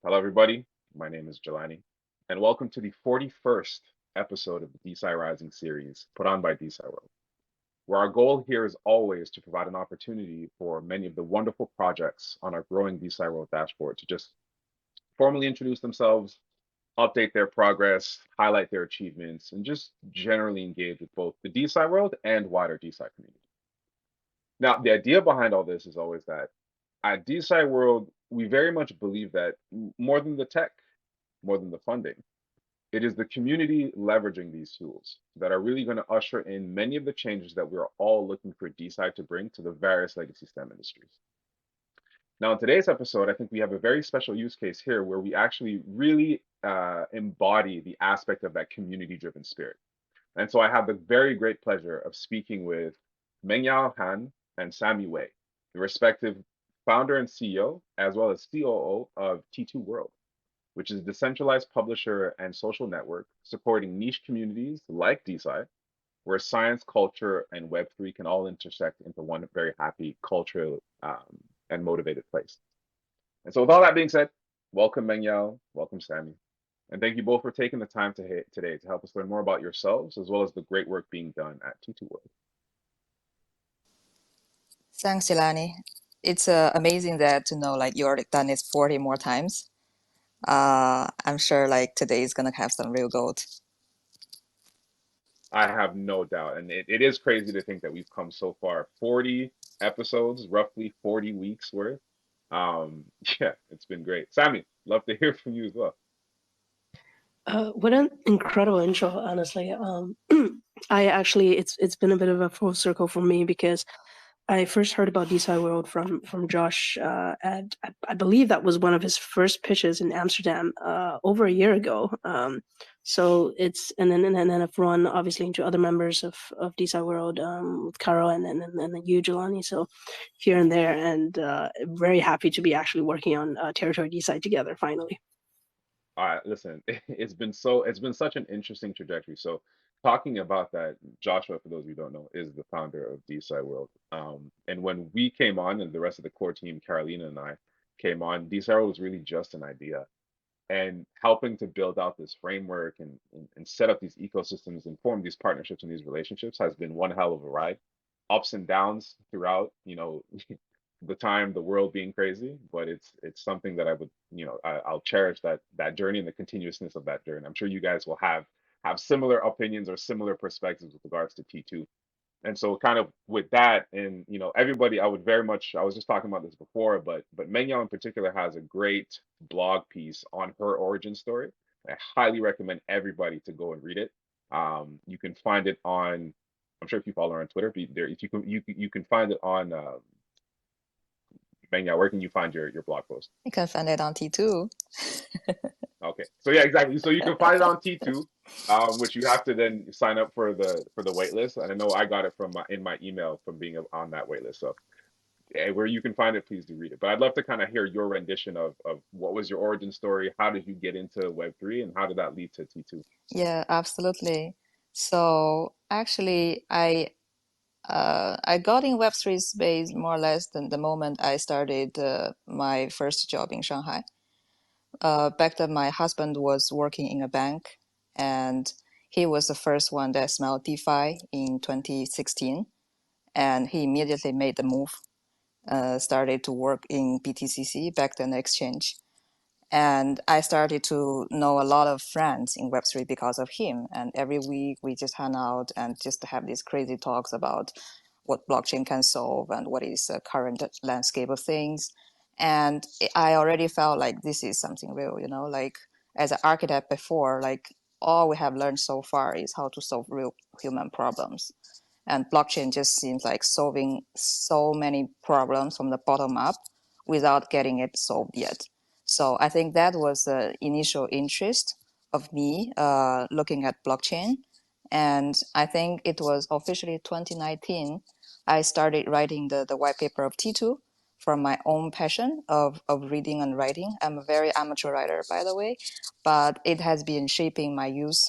Hello, everybody. My name is Jelani, and welcome to the 41st episode of the DeSci Rising series put on by DeSci World, where our goal here is always to provide an opportunity for many of the wonderful projects on our growing DeSci World dashboard to just formally introduce themselves, update their progress, highlight their achievements, and just generally engage with both the DeSci World and wider DeSci community. Now, the idea behind all this is always that at DeSci World, we very much believe that more than the tech, more than the funding, it is the community leveraging these tools that are really going to usher in many of the changes that we're all looking for DeSci to bring to the various legacy STEM industries. Now, in today's episode, I think we have a very special use case here where we actually really embody the aspect of that community-driven spirit. And so I have the very great pleasure of speaking with Mengyao Han and Sammy Wei, the respective founder and CEO, as well as COO of T2 World, which is a decentralized publisher and social network supporting niche communities like DeSci, where science, culture, and Web3 can all intersect into one very happy, cultural, and motivated place. And so with all that being said, welcome Mengyao, welcome Sammy. And thank you both for taking the time today to help us learn more about yourselves, as well as the great work being done at T2 World. Thanks, Ilani. It's amazing that to know like you already done it 40 more times. I'm sure like today is gonna have some real gold. I have no doubt. And it is crazy to think that we've come so far. 40 episodes, roughly 40 weeks worth. Yeah, it's been great. Sammy, love to hear from you as well. What an incredible intro, honestly. I actually, it's been a bit of a full circle for me because I first heard about DeSci World from Josh. I believe that was one of his first pitches in Amsterdam over a year ago. So it's and then I've run obviously into other members of DeSci World with Caro and then you, Jelani. So here and there, and very happy to be actually working on Territory DeSci together finally. All right, listen, it's been such an interesting trajectory. So talking about that, Joshua, for those of you who don't know, is the founder of DeSci World. And when we came on and the rest of the core team, Carolina and I came on, DeSci World was really just an idea. And helping to build out this framework and set up these ecosystems and form these partnerships and these relationships has been one hell of a ride. Ups and downs throughout, the time, the world being crazy, but it's something that I would, I'll cherish that journey and the continuousness of that journey. I'm sure you guys will have similar opinions or similar perspectives with regards to T2. And so kind of with that, and everybody, I would very much, I was just talking about this before, but Mengyao in particular has a great blog piece on her origin story. I highly recommend everybody to go and read it. You can find it on, I'm sure if you follow her on Twitter, there if you can find it on Mengyao, where can you find your blog post? You can find it on T2. Okay, so yeah, exactly. So you can find it on T2, which you have to then sign up for the wait list. And I know I got it from in my email from being on that wait list. So where you can find it, please do read it. But I'd love to kind of hear your rendition of what was your origin story, how did you get into Web3, and how did that lead to T2? Yeah, absolutely. So actually, I got in Web3 space more or less than the moment I started my first job in Shanghai. Back then, my husband was working in a bank, and he was the first one that smelled DeFi in 2016, and he immediately made the move, started to work in BTCC, back then the exchange. And I started to know a lot of friends in Web3 because of him. And every week we just hang out and just have these crazy talks about what blockchain can solve and what is the current landscape of things. And I already felt like this is something real, like as an architect before, like all we have learned so far is how to solve real human problems. And blockchain just seems like solving so many problems from the bottom up without getting it solved yet. So I think that was the initial interest of me looking at blockchain. And I think it was officially 2019, I started writing the white paper of T2 from my own passion of reading and writing. I'm a very amateur writer, by the way, but it has been shaping my youth.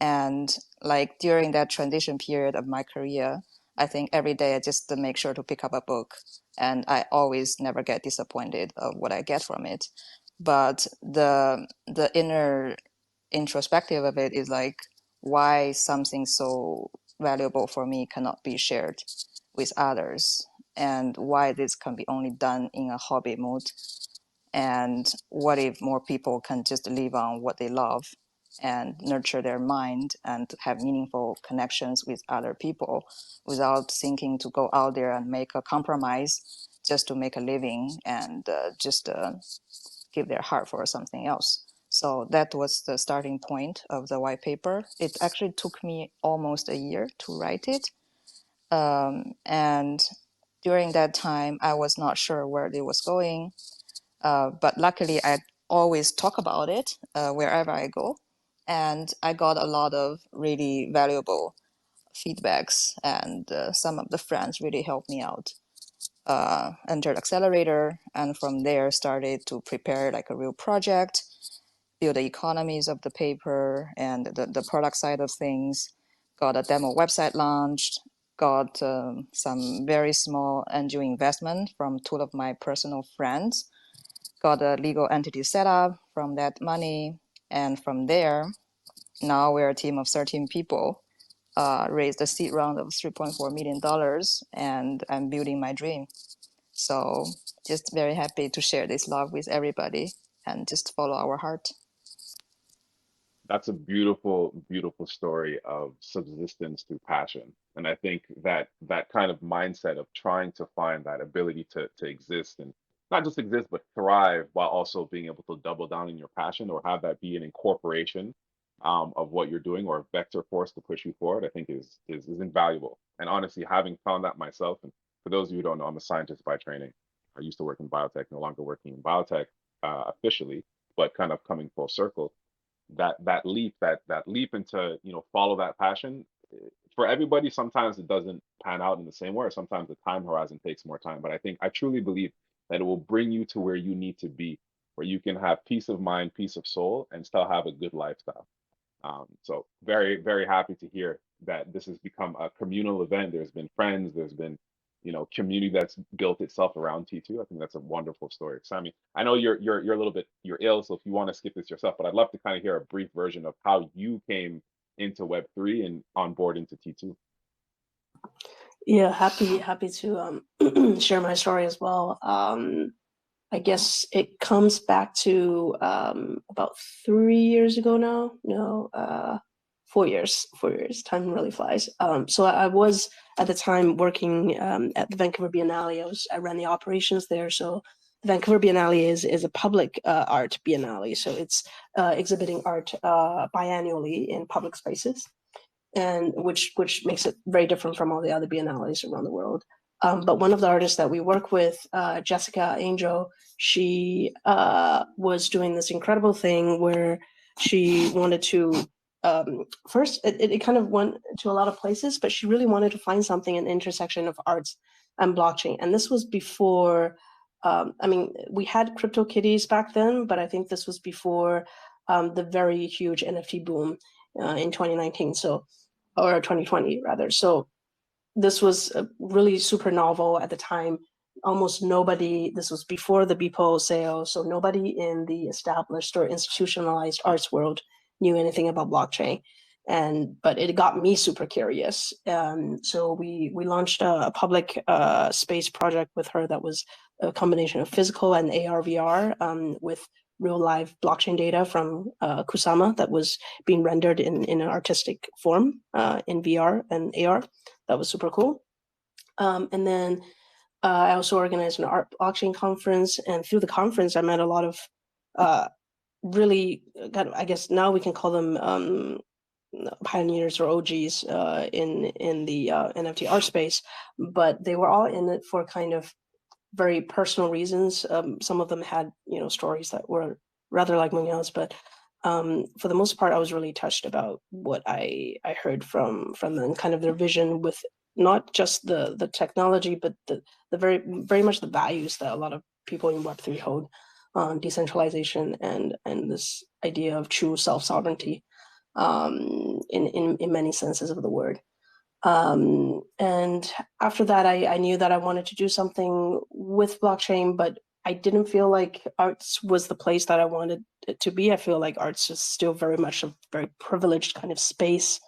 And like during that transition period of my career, I think every day I just make sure to pick up a book, and I always never get disappointed of what I get from it. but the inner introspective of it is like why something so valuable for me cannot be shared with others, and why this can be only done in a hobby mode, and what if more people can just live on what they love and nurture their mind and have meaningful connections with other people without thinking to go out there and make a compromise just to make a living and just give their heart for something else. So that was the starting point of the white paper. It actually took me almost a year to write it. And during that time, I was not sure where it was going. But luckily, I always talk about it wherever I go. And I got a lot of really valuable feedbacks, and some of the friends really helped me out. Entered accelerator, and from there started to prepare like a real project, build the economies of the paper and the product side of things, got a demo website launched, got some very small angel investment from two of my personal friends, got a legal entity set up from that money, and from there, now we're a team of 13 people, raised a seed round of $3.4 million, and I'm building my dream. So just very happy to share this love with everybody and just follow our heart. That's a beautiful, beautiful story of subsistence through passion. And I think that that kind of mindset of trying to find that ability to exist and not just exist, but thrive while also being able to double down in your passion or have that be an incorporation of what you're doing or a vector force to push you forward, I think is invaluable. And honestly, having found that myself, and for those of you who don't know, I'm a scientist by training. I used to work in biotech, no longer working in biotech officially, but kind of coming full circle that leap into follow that passion for everybody. Sometimes it doesn't pan out in the same way, or sometimes the time horizon takes more time, but I truly believe that it will bring you to where you need to be, where you can have peace of mind, peace of soul, and still have a good lifestyle. So very, very happy to hear that this has become a communal event. There's been friends, there's been, community that's built itself around T2. I think that's a wonderful story. Sammy, I know you're a little bit you're ill, so if you want to skip this yourself, but I'd love to kind of hear a brief version of how you came into Web3 and on board into T2. Yeah, happy to share my story as well. I guess it comes back to about 3 years ago now. No, 4 years. 4 years. Time really flies. So I was at the time working at the Vancouver Biennale. I ran the operations there. So the Vancouver Biennale is a public art biennale. So it's exhibiting art biannually in public spaces, and which makes it very different from all the other biennales around the world. But one of the artists that we work with, Jessica Angel, she was doing this incredible thing where she wanted to, first, it kind of went to a lot of places, but she really wanted to find something in the intersection of arts and blockchain. And this was before, we had CryptoKitties back then, but I think this was before the very huge NFT boom in 2019. So, or 2020 rather. So this was really super novel at the time. Almost nobody, this was before the Beeple sale, so nobody in the established or institutionalized arts world knew anything about blockchain. But it got me super curious. So we launched a public space project with her that was a combination of physical and AR VR with real live blockchain data from Kusama that was being rendered in an artistic form in VR and AR. That was super cool. And then I also organized an art blockchain conference, and through the conference, I met a lot of really, I guess now we can call them pioneers or OGs in the NFT art space, but they were all in it for kind of very personal reasons. Some of them had, stories that were rather like Munoz, but for the most part, I was really touched about what I heard from them, kind of their vision with not just the technology, but the very, very much the values that a lot of people in Web3 hold on decentralization and this idea of true self-sovereignty in many senses of the word. And after that, I knew that I wanted to do something with blockchain, but I didn't feel like arts was the place that I wanted it to be. I feel like arts is still very much a very privileged kind of space.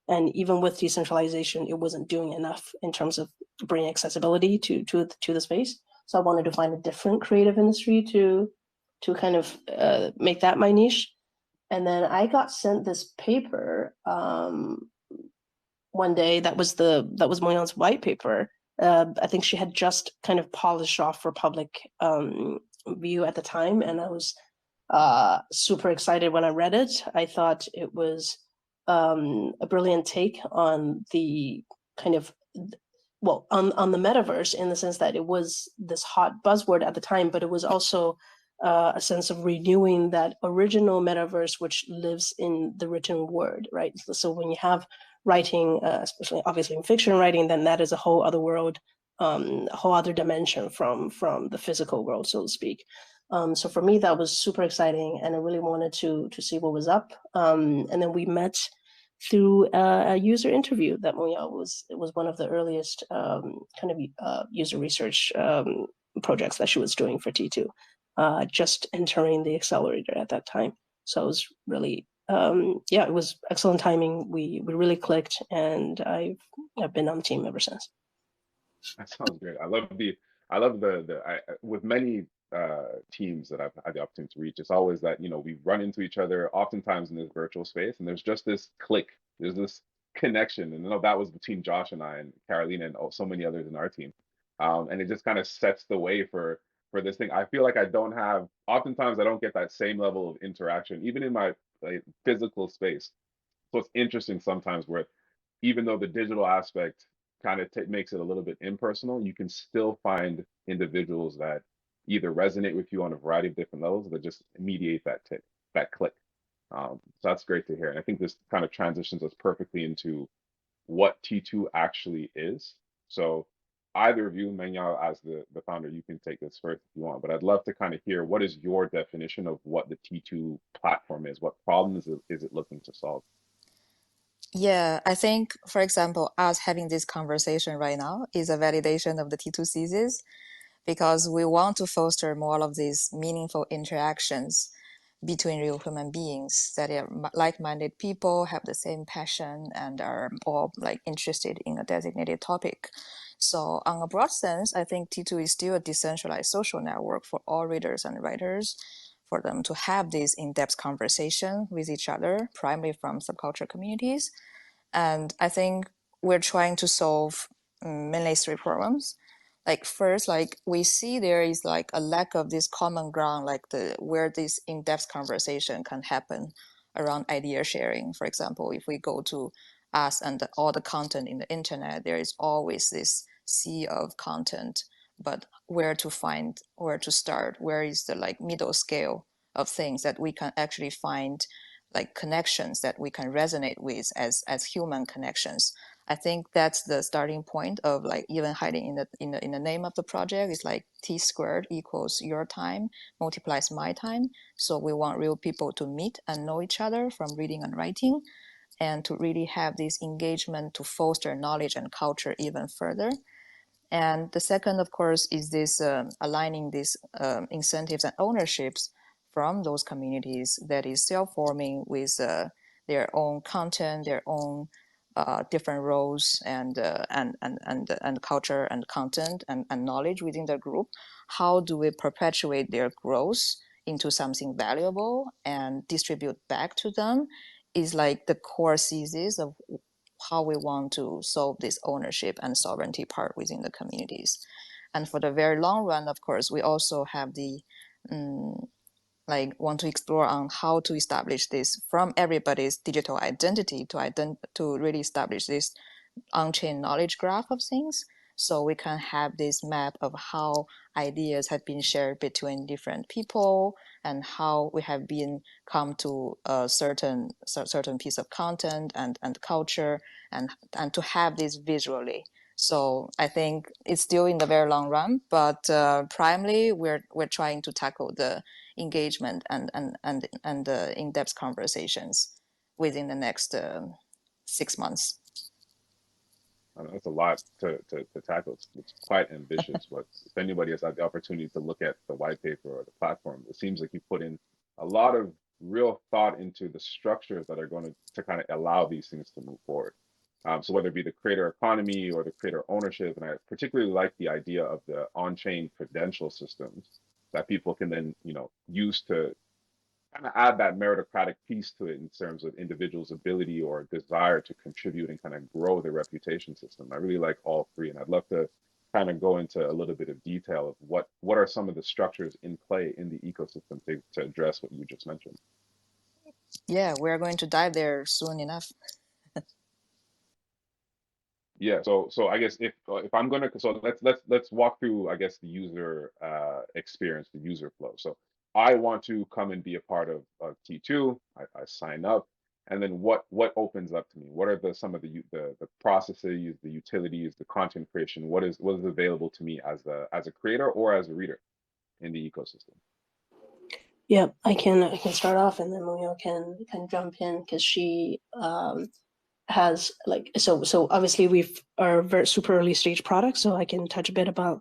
And even with decentralization, it wasn't doing enough in terms of bringing accessibility to the space. So I wanted to find a different creative industry to kind of make that my niche. And then I got sent this paper one day that was Moyon's white paper. I think she had just kind of polished off for public view at the time, and I was super excited when I read it. I thought it was a brilliant take on the kind of on the metaverse, in the sense that it was this hot buzzword at the time, but it was also a sense of renewing that original metaverse which lives in the written word, right? So when you have writing, especially obviously in fiction writing, then that is a whole other world, a whole other dimension from the physical world, so to speak. So for me, that was super exciting, and I really wanted to see what was up. And then we met through a user interview that Moya was one of the earliest kind of user research projects that she was doing for T2, just entering the accelerator at that time. So it was really it was excellent timing. We really clicked, and I've been on the team ever since. That sounds great. I love with many teams that I've had the opportunity to reach, it's always that, we run into each other oftentimes in this virtual space, and there's just this click, there's this connection. And that was between Josh and I and Carolina and so many others in our team. And it just kind of sets the way for this thing. I feel like oftentimes I don't get that same level of interaction, even in my physical space. So it's interesting sometimes where even though the digital aspect kind of makes it a little bit impersonal, you can still find individuals that either resonate with you on a variety of different levels that just mediate that click. So that's great to hear. And I think this kind of transitions us perfectly into what T2 actually is. So either of you, Menya, as the founder, you can take this first if you want, but I'd love to kind of hear, what is your definition of what the T2 platform is? What problems is it looking to solve? Yeah, I think, for example, us having this conversation right now is a validation of the T2 thesis, because we want to foster more of these meaningful interactions between real human beings that are like-minded people, have the same passion, and are all like interested in a designated topic. So on a broad sense, I think T2 is still a decentralized social network for all readers and writers, for them to have this in-depth conversation with each other, primarily from subculture communities. And I think we're trying to solve mainly three problems. Like first, like we see there is like a lack of this common ground, like where this in-depth conversation can happen around idea sharing. For example, if we go to us and all the content in the internet, there is always this sea of content, but where to find, where to start, where is the like middle scale of things that we can actually find like connections that we can resonate with as human connections. I think that's the starting point of like even hiding in the name of the project is like T squared equals your time multiplies my time. So we want real people to meet and know each other from reading and writing, and to really have this engagement to foster knowledge and culture even further. And the second, of course, is this aligning these incentives and ownerships from those communities that is self-forming with their own content, their own different roles and culture and content and knowledge within the group. How do we perpetuate their growth into something valuable and distribute back to them is like the core thesis of how we want to solve this ownership and sovereignty part within the communities. And for the very long run, of course, we also have the like want to explore on how to establish this from everybody's digital identity to really establish this on-chain knowledge graph of things, so we can have this map of how ideas have been shared between different people and how we have been come to a certain piece of content and culture, and to have this visually. So I think it's still in the very long run, but primarily we're trying to tackle the engagement and the in-depth conversations within the next 6 months. I know that's a lot to tackle. It's quite ambitious, but if anybody has had the opportunity to look at the white paper or the platform, it seems like you put in a lot of real thought into the structures that are going to kind of allow these things to move forward. So whether it be the creator economy or the creator ownership, and I particularly like the idea of the on-chain credential systems that people can then, use to kind of add that meritocratic piece to it in terms of individuals' ability or desire to contribute and kind of grow their reputation system. I really like all three, and I'd love to kind of go into a little bit of detail of what are some of the structures in play in the ecosystem to address what you just mentioned. Yeah, we're going to dive there soon enough. Yeah, so I guess if I'm gonna so let's walk through I guess the user experience, the user flow. So I want to come and be a part of T2. I sign up, and then what opens up to me? What are some of the processes, the utilities, the content creation? What is available to me as a creator or as a reader in the ecosystem? Yeah, I can start off, and then Moyo can jump in because she has like so obviously we are very super early stage product, so I can touch a bit about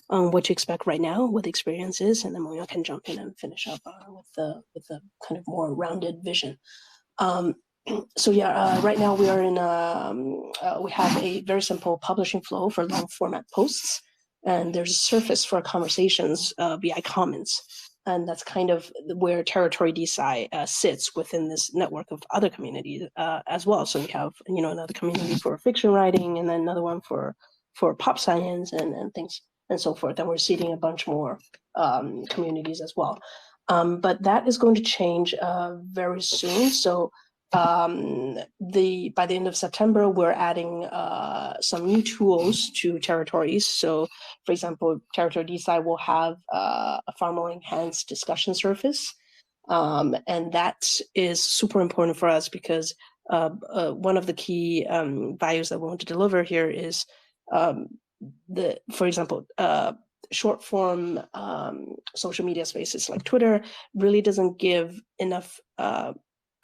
what to expect right now, what the experience is, and then Moyo can jump in and finish up with the kind of more rounded vision. Um, so yeah, right now we are in we have a very simple publishing flow for long format posts, and there's a surface for conversations via comments, and that's kind of where Territory DeSci sits within this network of other communities as well. So we have another community for fiction writing, and then another one for pop science and things and so forth. And we're seeding a bunch more communities as well. But that is going to change very soon. So by the end of September, we're adding some new tools to territories. So, for example, Territory DeSci will have a far more enhanced discussion surface, and that is super important for us because one of the key values that we want to deliver here is for example, short form social media spaces like Twitter really doesn't give enough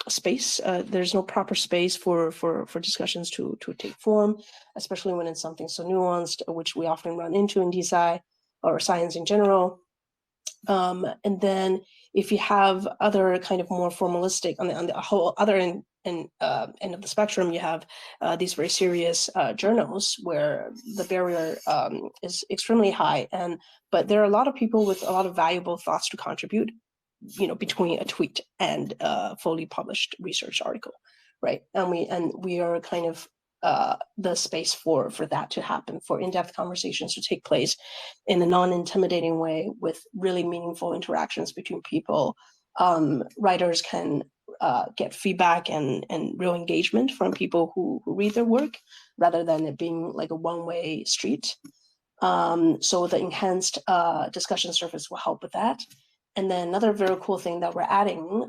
space. There's no proper space for discussions to take form, especially when it's something so nuanced, which we often run into in DeSci or science in general. And then if you have other kind of more formalistic on the whole other end of the spectrum, you have these very serious journals where the barrier is extremely high, but there are a lot of people with a lot of valuable thoughts to contribute, between a tweet and a fully published research article, right? And we are kind of the space for that to happen, for in-depth conversations to take place in a non-intimidating way with really meaningful interactions between people. Writers can get feedback and real engagement from people who read their work rather than it being like a one-way street. So the enhanced discussion surface will help with that. And then another very cool thing that we're adding,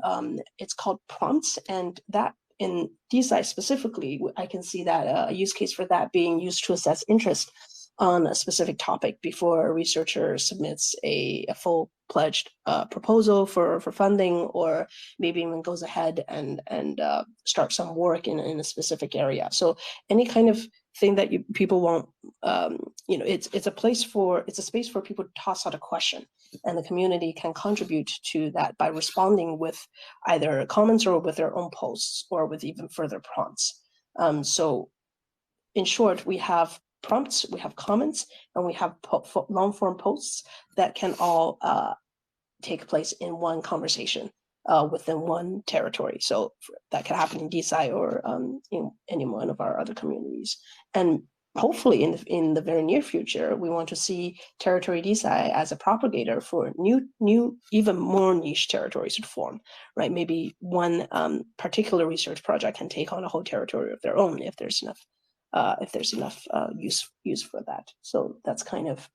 it's called prompts, and that in DeSci specifically, I can see that a use case for that being used to assess interest on a specific topic before a researcher submits a full-pledged proposal for funding, or maybe even goes ahead and starts some work in a specific area. So any kind of thing that people want, it's a space for people to toss out a question, and the community can contribute to that by responding with either comments or with their own posts or with even further prompts. So in short, we have prompts, we have comments, and we have long form posts that can all take place in one conversation within one territory. So that can happen in DeSci or in any one of our other communities. And hopefully in the very near future, we want to see Territory DeSci as a propagator for new, even more niche territories to form, right? Maybe one particular research project can take on a whole territory of their own if there's enough use for that. So that's kind of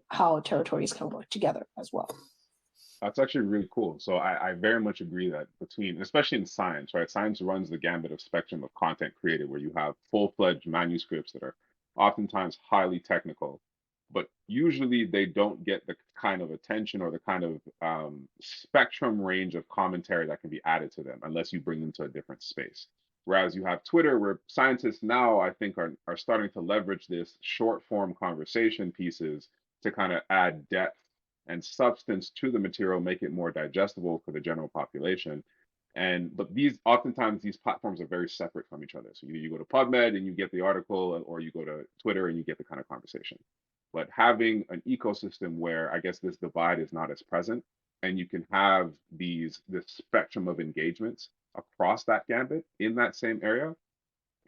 how territories can work together as well. That's actually really cool. So I very much agree that especially in science, right? Science runs the gambit of spectrum of content created, where you have full-fledged manuscripts that are oftentimes highly technical, but usually they don't get the kind of attention or the kind of spectrum range of commentary that can be added to them unless you bring them to a different space. Whereas you have Twitter, where scientists now, I think, are starting to leverage this short form conversation pieces to kind of add depth and substance to the material, make it more digestible for the general population. And but these oftentimes these platforms are very separate from each other. So you go to PubMed and you get the article, or you go to Twitter and you get the kind of conversation. But having an ecosystem where I guess this divide is not as present, and you can have this spectrum of engagements across that gambit in that same area,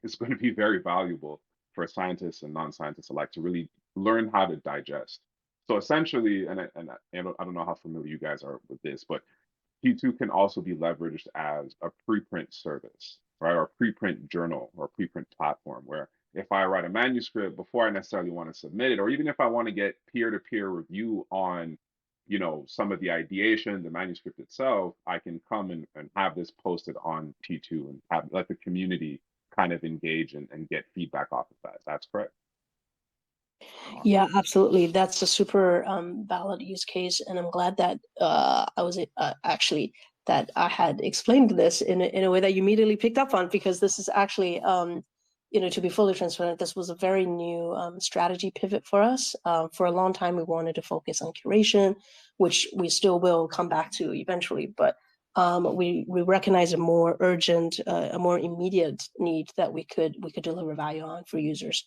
is going to be very valuable for scientists and non-scientists alike to really learn how to digest. So essentially, I don't know how familiar you guys are with this, but P2 can also be leveraged as a preprint service, right? Or preprint journal or preprint platform where if I write a manuscript before I necessarily want to submit it, or even if I want to get peer-to-peer review on, some of the ideation, the manuscript itself, I can come and have this posted on P2 and let the community kind of engage and get feedback off of that. That's correct. Yeah, absolutely. That's a super valid use case, and I'm glad that I was actually that I had explained this in a way that you immediately picked up on, because this is actually, to be fully transparent, this was a very new strategy pivot for us. For a long time, we wanted to focus on curation, which we still will come back to eventually, but we recognize a more urgent, a more immediate need that we could deliver value on for users.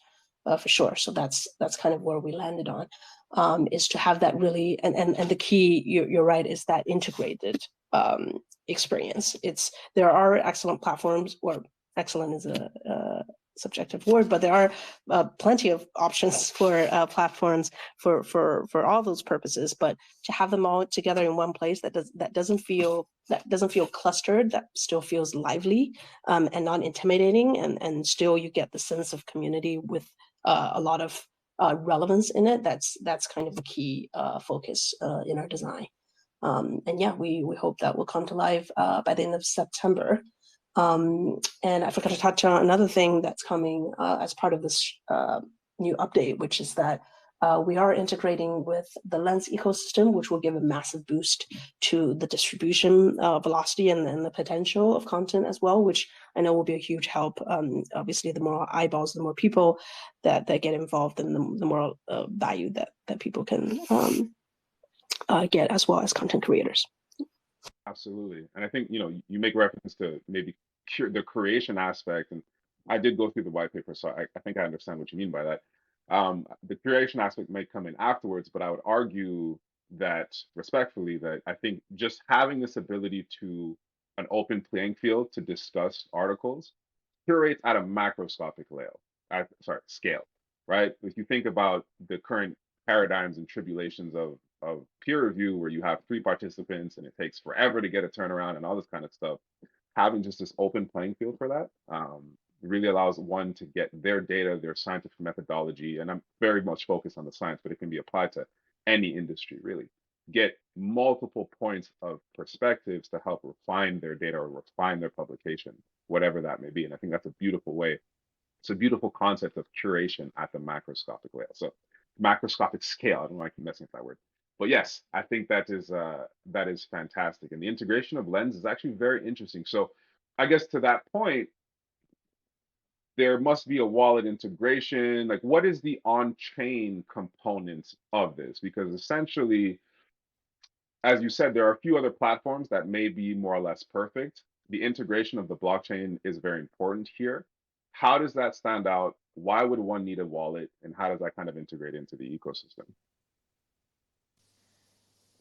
For sure. So that's kind of where we landed on, is to have that really, and the key, you're right, is that integrated experience. There are excellent platforms, or excellent is a subjective word, but there are plenty of options for platforms for all those purposes. But to have them all together in one place that doesn't feel clustered, that still feels lively and not intimidating, and still you get the sense of community with a lot of relevance in it. That's kind of the key focus in our design. And yeah, we hope that will come to life by the end of September. And I forgot to touch on another thing that's coming as part of this new update, which is that we are integrating with the Lens ecosystem, which will give a massive boost to the distribution velocity and the potential of content as well, which I know will be a huge help. Obviously, the more eyeballs, the more people that get involved, and the more value that people can get, as well as content creators. Absolutely. And I think, you make reference to maybe the creation aspect. And I did go through the white paper, so I think I understand what you mean by that. The curation aspect may come in afterwards, but I would argue that respectfully, that I think just having this ability to an open playing field to discuss articles curates at a macroscopic scale, right? If you think about the current paradigms and tribulations of peer review, where you have 3 participants and it takes forever to get a turnaround and all this kind of stuff, having just this open playing field for that really allows one to get their data, their scientific methodology, and I'm very much focused on the science, but it can be applied to any industry really. Get multiple points of perspectives to help refine their data or refine their publication, whatever that may be. And I think that's a beautiful way. It's a beautiful concept of curation at the macroscopic level. So macroscopic scale. I don't like messing with that word. But yes, I think that is fantastic. And the integration of Lens is actually very interesting. So I guess to that point, there must be a wallet integration. Like, what is the on-chain component of this? Because essentially, as you said, there are a few other platforms that may be more or less perfect. The integration of the blockchain is very important here. How does that stand out? Why would one need a wallet? And how does that kind of integrate into the ecosystem?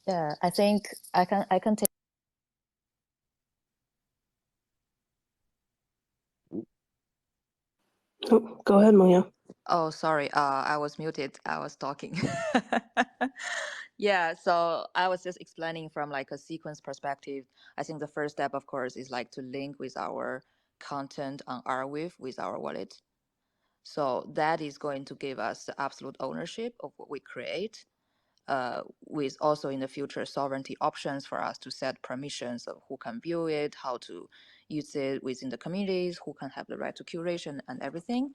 Yeah, I think I can take. Oh, go ahead, Moya. Oh, sorry. I was muted. I was talking. Yeah, so I was just explaining from like a sequence perspective. I think the first step, of course, is like to link with our content on Arweave with our wallet. So that is going to give us the absolute ownership of what we create, with also in the future sovereignty options for us to set permissions of who can view it, how to use it within the communities, who can have the right to curation and everything.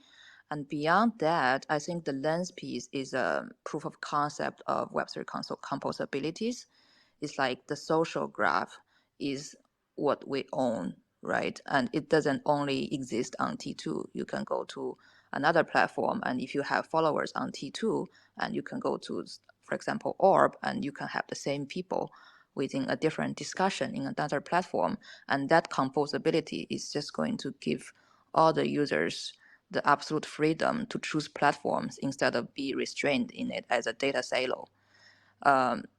And beyond that, I think the Lens piece is a proof of concept of Web3 composabilities. It's like the social graph is what we own right? And it doesn't only exist on T2. You can go to another platform, and if you have followers on T2, and you can go to, for example, Orb, and you can have the same people within a different discussion in another platform, and that composability is just going to give all the users the absolute freedom to choose platforms instead of be restrained in it as a data silo.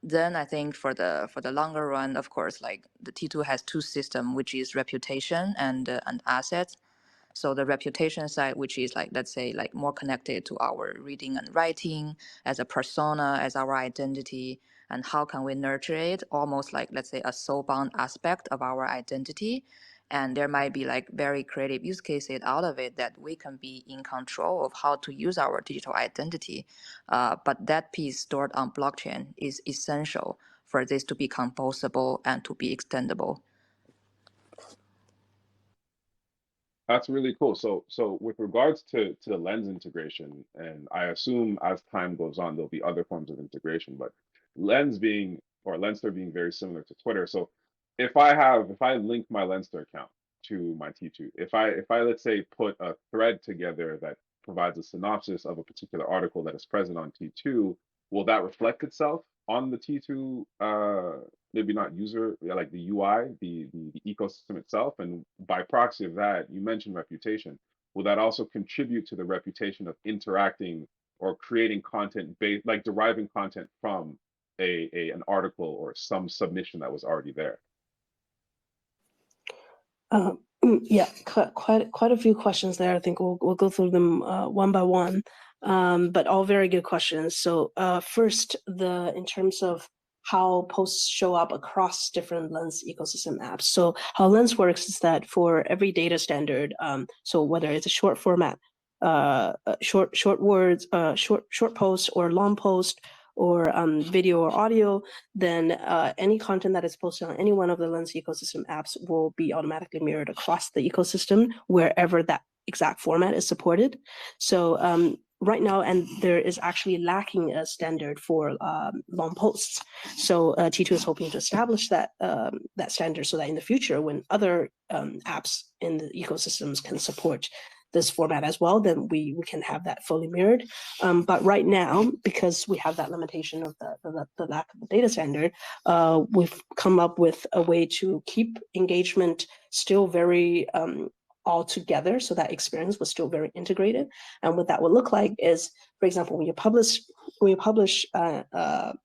Then I think for the longer run, of course, like the T2 has two systems, which is reputation and assets. So the reputation side, which is like, let's say, like more connected to our reading and writing as a persona, as our identity, and how can we nurture it, almost like, let's say, a soul-bound aspect of our identity. And there might be like very creative use cases out of it that we can be in control of how to use our digital identity. But that piece stored on blockchain is essential for this to be composable and to be extendable. That's really cool. So with regards to the lens integration, and I assume as time goes on, there'll be other forms of integration, but Lenster being very similar to Twitter. So if I link my Lenster account to my T2, if I let's say put a thread together that provides a synopsis of a particular article that is present on T2, will that reflect itself on the T2 maybe not user, like the UI, the ecosystem itself, and by proxy of that, you mentioned reputation. Will that also contribute to the reputation of interacting or creating content based, like deriving content from an article or some submission that was already there? Yeah, quite a few questions there. I think we'll go through them one by one, but all very good questions. So first, in terms of how posts show up across different Lens ecosystem apps. So how Lens works is that for every data standard, so whether it's a short format, short words, short post or long post, or video or audio, then any content that is posted on any one of the Lens ecosystem apps will be automatically mirrored across the ecosystem wherever that exact format is supported. So right now, and there is actually lacking a standard for long posts. So T2 is hoping to establish that that standard so that in the future, when other apps in the ecosystems can support this format as well, then we can have that fully mirrored. But right now, because we have that limitation of the lack of the data standard, we've come up with a way to keep engagement still very all together, so that experience was still very integrated. And what that would look like is, for example, when you publish a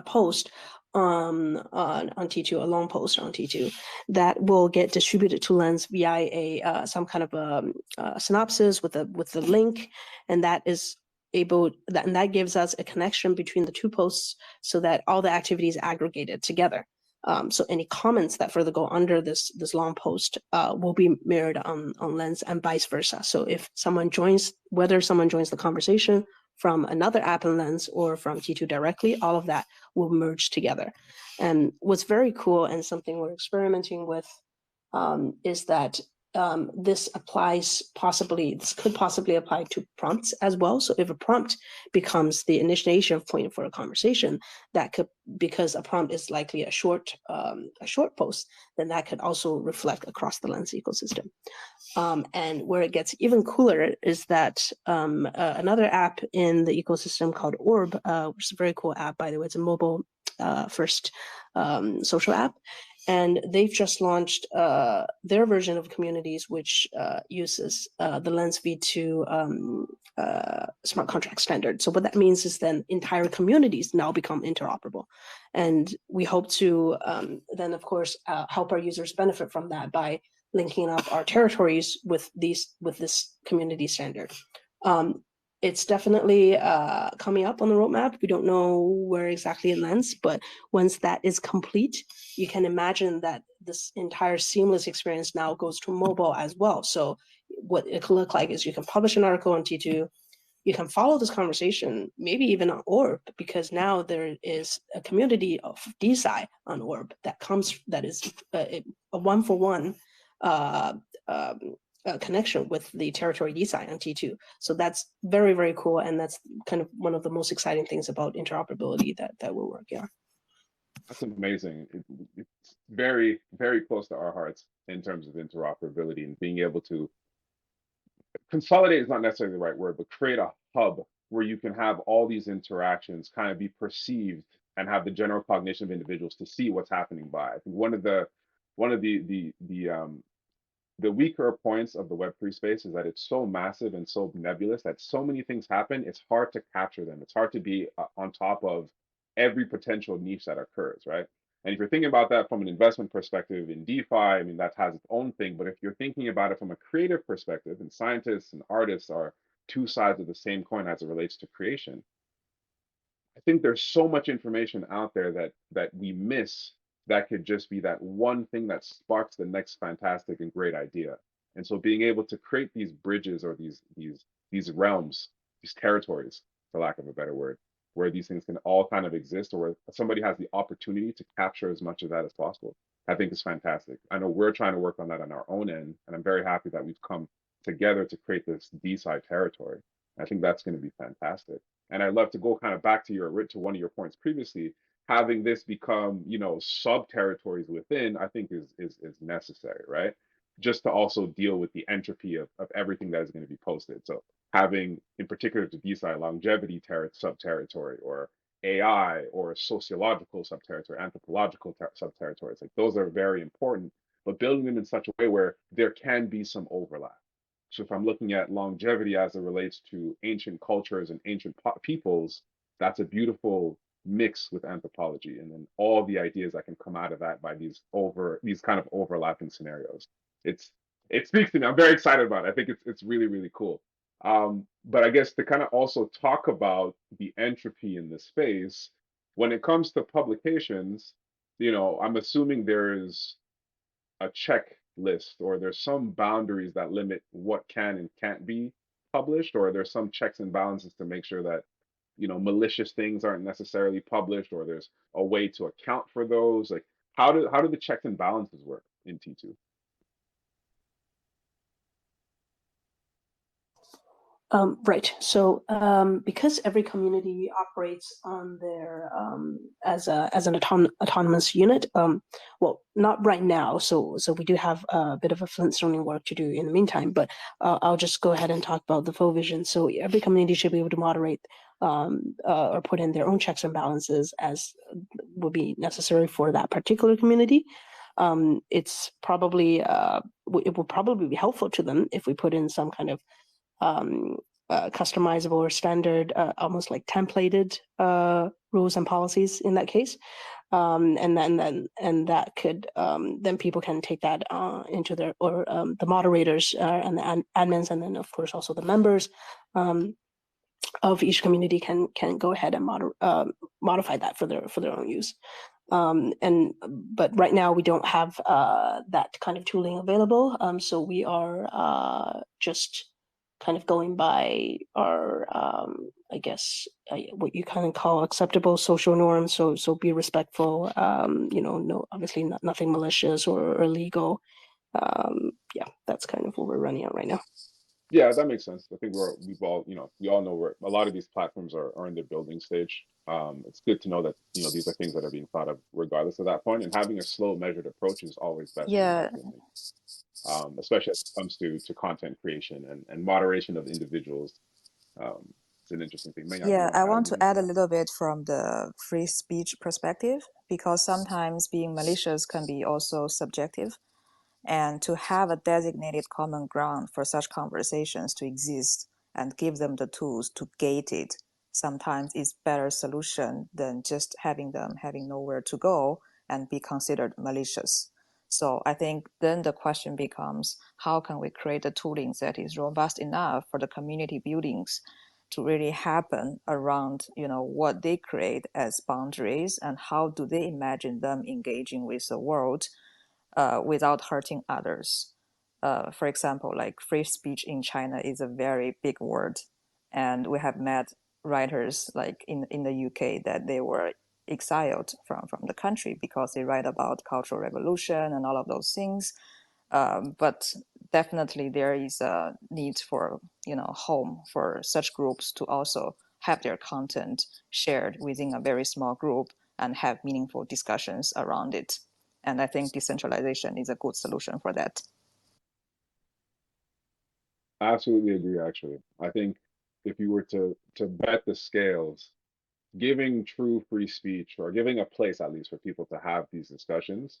post on T2, a long post on T2, that will get distributed to Lens via some kind of a synopsis with the link, and that gives us a connection between the two posts so that all the activity is aggregated together. So any comments that further go under this long post will be mirrored on Lens and vice versa. So if someone joins, whether someone joins the conversation from another app in Lens or from T2 directly, all of that will merge together. And what's very cool and something we're experimenting with is that this could possibly apply to prompts as well. So if a prompt becomes the initiation point for a conversation, that could, because a prompt is likely a short post, then that could also reflect across the Lens ecosystem. And where it gets even cooler is that another app in the ecosystem called Orb, which is a very cool app, by the way, it's a mobile first social app. And they've just launched their version of communities, which uses the Lens v2 smart contract standard. So what that means is then entire communities now become interoperable. And we hope to then, of course, help our users benefit from that by linking up our territories with this community standard. It's definitely coming up on the roadmap. We don't know where exactly in Lens, but once that is complete, you can imagine that this entire seamless experience now goes to mobile as well. So what it could look like is you can publish an article on T2, you can follow this conversation, maybe even on Orb, because now there is a community of DeSci on Orb that is a one-for-one connection with the territory DeSci on T2. So that's very, very cool. And that's kind of one of the most exciting things about interoperability that will work, yeah. That's amazing. It's very, very close to our hearts in terms of interoperability and being able to consolidate is not necessarily the right word, but create a hub where you can have all these interactions kind of be perceived and have the general cognition of individuals to see what's happening by. I think one of the weaker points of the Web3 space is that it's so massive and so nebulous that so many things happen. It's hard to capture them. It's hard to be on top of every potential niche that occurs, right? And if you're thinking about that from an investment perspective in DeFi, I mean, that has its own thing. But if you're thinking about it from a creative perspective, and scientists and artists are two sides of the same coin as it relates to creation, I think there's so much information out there that we miss that could just be that one thing that sparks the next fantastic and great idea. And so being able to create these bridges or these realms, these territories, for lack of a better word, where these things can all kind of exist or where somebody has the opportunity to capture as much of that as possible, I think is fantastic. I know we're trying to work on that on our own end, and I'm very happy that we've come together to create this DeSci territory. I think that's going to be fantastic. And I'd love to go kind of back to one of your points previously. Having this become, sub territories within, I think is necessary, right? Just to also deal with the entropy of everything that is going to be posted. So having, in particular to DeSci, longevity sub territory, or AI, or sociological sub territory, anthropological sub territories, like those are very important, but building them in such a way where there can be some overlap. So if I'm looking at longevity as it relates to ancient cultures and ancient peoples, that's a beautiful mix with anthropology, and then all the ideas that can come out of that by these kind of overlapping scenarios. It's it speaks to me. I'm very excited about it. I think it's really, really cool. But I guess to kind of also talk about the entropy in this space, when it comes to publications, I'm assuming there is a checklist, or there's some boundaries that limit what can and can't be published, or there's some checks and balances to make sure that malicious things aren't necessarily published, or there's a way to account for those. Like how do the checks and balances work in T2? Right. So because every community operates on their as an autonomous unit, well, not right now. So we do have a bit of a Flintstoning work to do in the meantime. But I'll just go ahead and talk about the full vision. So every community should be able to moderate or put in their own checks and balances as would be necessary for that particular community. It's probably it will probably be helpful to them if we put in some kind of customizable or standard, almost like templated rules and policies in that case, and that could then people can take that into their, or the moderators and the admins, and then of course also the members of each community can go ahead and modify that for their own use. But right now we don't have that kind of tooling available, so we are just kind of going by our, I guess, what you kind of call acceptable social norms. So be respectful. No, obviously nothing malicious or illegal. Yeah, that's kind of what we're running on right now. Yeah, that makes sense. I think we all know where a lot of these platforms are in their building stage. It's good to know that these are things that are being thought of regardless of that point, and having a slow, measured approach is always best in my Yeah, opinion. Especially as it comes to content creation and moderation of individuals. It's an interesting thing. Maynard, do you yeah, want I to add want to anything to add a that? little bit from the free speech perspective, because sometimes being malicious can be also subjective. And to have a designated common ground for such conversations to exist and give them the tools to gate it sometimes is better solution than just having them having nowhere to go and be considered malicious. So I think then the question becomes, how can we create a tooling that is robust enough for the community buildings to really happen around what they create as boundaries, and how do they imagine them engaging with the world without hurting others. For example, like free speech in China is a very big word, and we have met writers like in the UK that they were exiled from the country because they write about cultural revolution and all of those things. But definitely there is a need for home for such groups to also have their content shared within a very small group and have meaningful discussions around it. And I think decentralization is a good solution for that. I absolutely agree, actually. I think if you were to bet the scales, giving true free speech or giving a place at least for people to have these discussions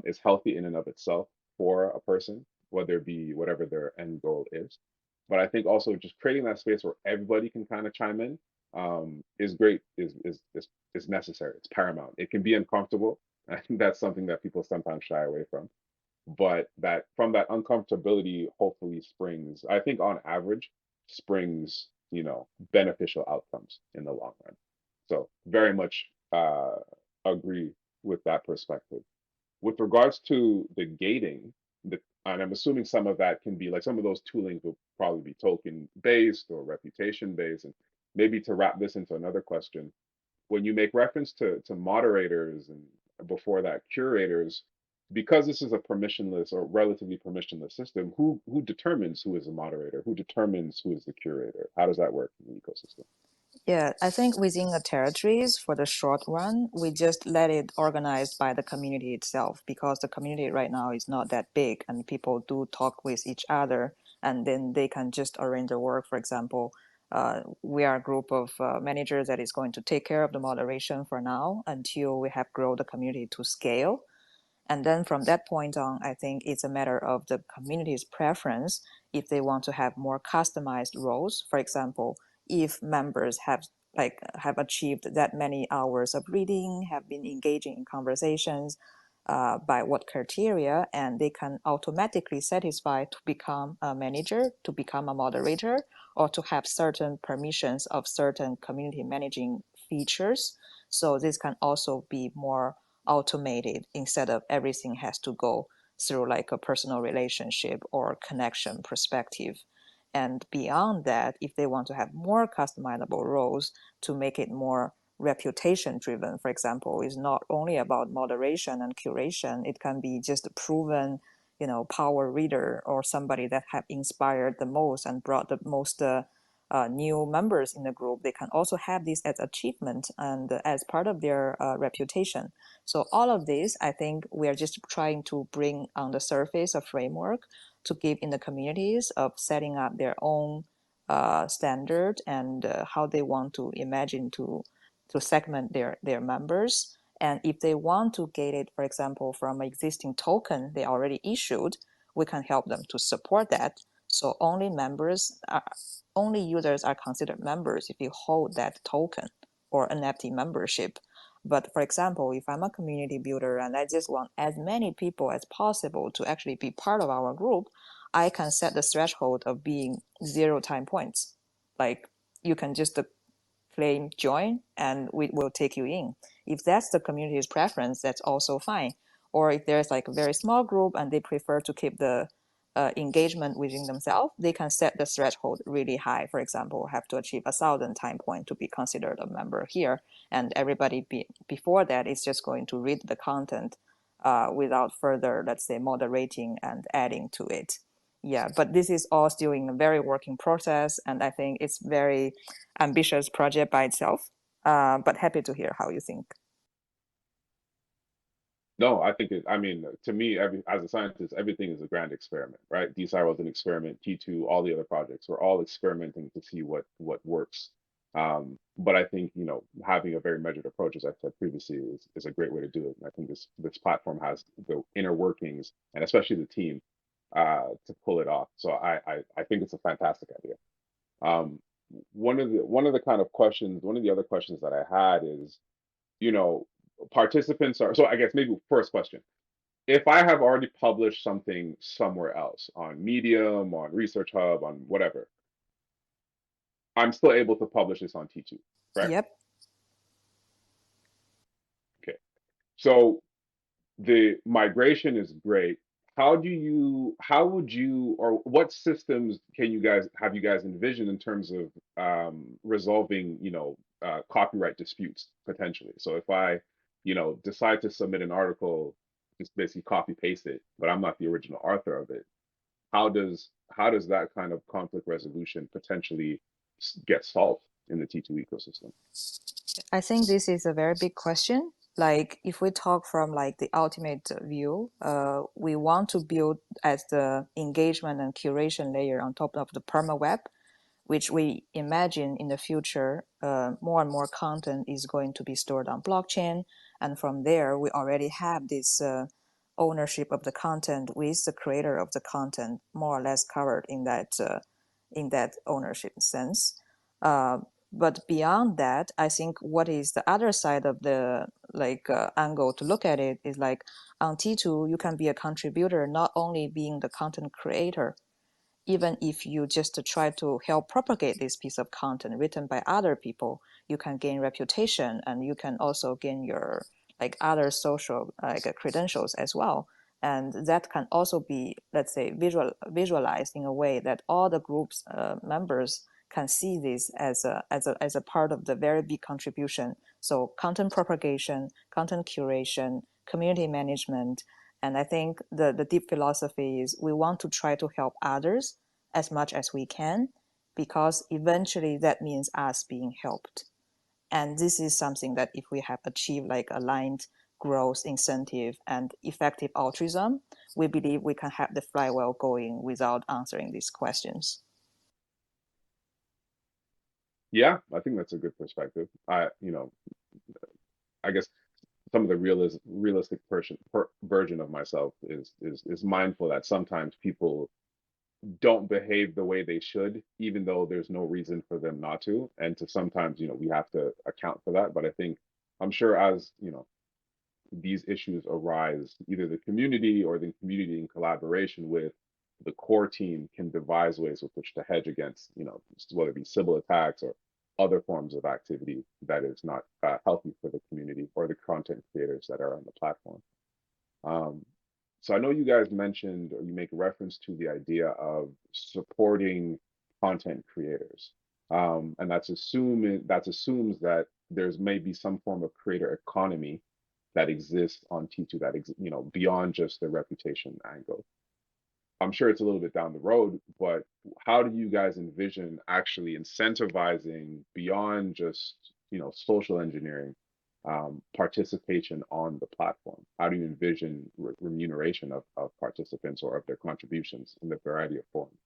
is healthy in and of itself for a person, whether it be whatever their end goal is. But I think also just creating that space where everybody can kind of chime in is great, is necessary. It's paramount. It can be uncomfortable. I think that's something that people sometimes shy away from. But that from that uncomfortability hopefully springs, I think on average, springs, beneficial outcomes in the long run. So very much agree with that perspective. With regards to the gating, and I'm assuming some of that can be like some of those toolings will probably be token based or reputation based. And maybe to wrap this into another question, when you make reference to moderators and before that curators, because this is a permissionless or relatively permissionless system, who determines who is a moderator? Who determines who is the curator? How does that work in the ecosystem? Yeah, I think within the territories for the short run, we just let it organized by the community itself because the community right now is not that big and people do talk with each other and then they can just arrange the work. For example, we are a group of managers that is going to take care of the moderation for now until we have grown the community to scale. And then from that point on, I think it's a matter of the community's preference if they want to have more customized roles. For example, if members have achieved that many hours of reading, have been engaging in conversations, by what criteria, and they can automatically satisfy to become a manager, to become a moderator, or to have certain permissions of certain community managing features. So this can also be more automated instead of everything has to go through like a personal relationship or connection perspective. And beyond that, if they want to have more customizable roles to make it more reputation driven, for example, is not only about moderation and curation. It can be just a proven, power reader or somebody that have inspired the most and brought the most new members in the group. They can also have this as achievement and as part of their reputation. So all of this, I think we are just trying to bring on the surface a framework to give in the communities of setting up their own standard and how they want to imagine to segment their members. And if they want to get it, for example, from an existing token they already issued, we can help them to support that. So only users are considered members if you hold that token or NFT membership. But for example, if I'm a community builder and I just want as many people as possible to actually be part of our group, I can set the threshold of being 0 time points. Like you can just claim join and we will take you in. If that's the community's preference, that's also fine. Or if there's like a very small group and they prefer to keep the engagement within themselves, they can set the threshold really high. For example, have to achieve 1,000 time point to be considered a member here. And everybody before that is just going to read the content without further, let's say, moderating and adding to it. Yeah, but this is all still in a very working process. And I think it's very ambitious project by itself, but happy to hear how you think. No, I think I mean, to me, as a scientist, everything is a grand experiment, right? DeSci was an experiment, T2, all the other projects, we're all experimenting to see what works. But I think, having a very measured approach, as I said previously, is a great way to do it. And I think this platform has the inner workings and especially the team to pull it off. So I think it's a fantastic idea. Um, one of the other questions that I had is, you know, participants are, so I guess maybe first question. If I have already published something somewhere else on Medium, on Research Hub, on whatever, I'm still able to publish this on T2, correct? Yep. Okay. So the migration is great. How would you, or what systems have you guys envisioned in terms of resolving, copyright disputes potentially? So if I, decide to submit an article, just basically copy paste it, but I'm not the original author of it, how does that kind of conflict resolution potentially get solved? in the T2 ecosystem? I think this is a very big question. Like if we talk from like the ultimate view, we want to build as the engagement and curation layer on top of the perma web, which we imagine in the future, more and more content is going to be stored on blockchain. And from there, we already have this ownership of the content with the creator of the content more or less covered in that ownership sense. But beyond that, I think what is the other side of the angle to look at it is like on T2, you can be a contributor, not only being the content creator, even if you just try to help propagate this piece of content written by other people, you can gain reputation and you can also gain your like other social credentials as well. And that can also be, let's say, visualized in a way that all the group's members can see this as a part of the very big contribution. So content propagation, content curation, community management, and I think the deep philosophy is we want to try to help others as much as we can, because eventually that means us being helped. And this is something that if we have achieved like aligned growth incentive and effective altruism, we believe we can have the flywheel going without answering these questions. Yeah, I think that's a good perspective. I guess some of the realistic version of myself is mindful that sometimes people don't behave the way they should, even though there's no reason for them not to. And to sometimes, we have to account for that. But I think I'm sure as, these issues arise, either the community or the community in collaboration with the core team can devise ways with which to hedge against, whether it be Sybil attacks or other forms of activity that is not healthy for the community or the content creators that are on the platform. So I know you guys mentioned, or you make reference to the idea of supporting content creators. And that assumes that there's maybe some form of creator economy that exists on T2 that beyond just the reputation angle. I'm sure it's a little bit down the road, but how do you guys envision actually incentivizing beyond just social engineering participation on the platform? How do you envision remuneration of participants or of their contributions in a variety of forms?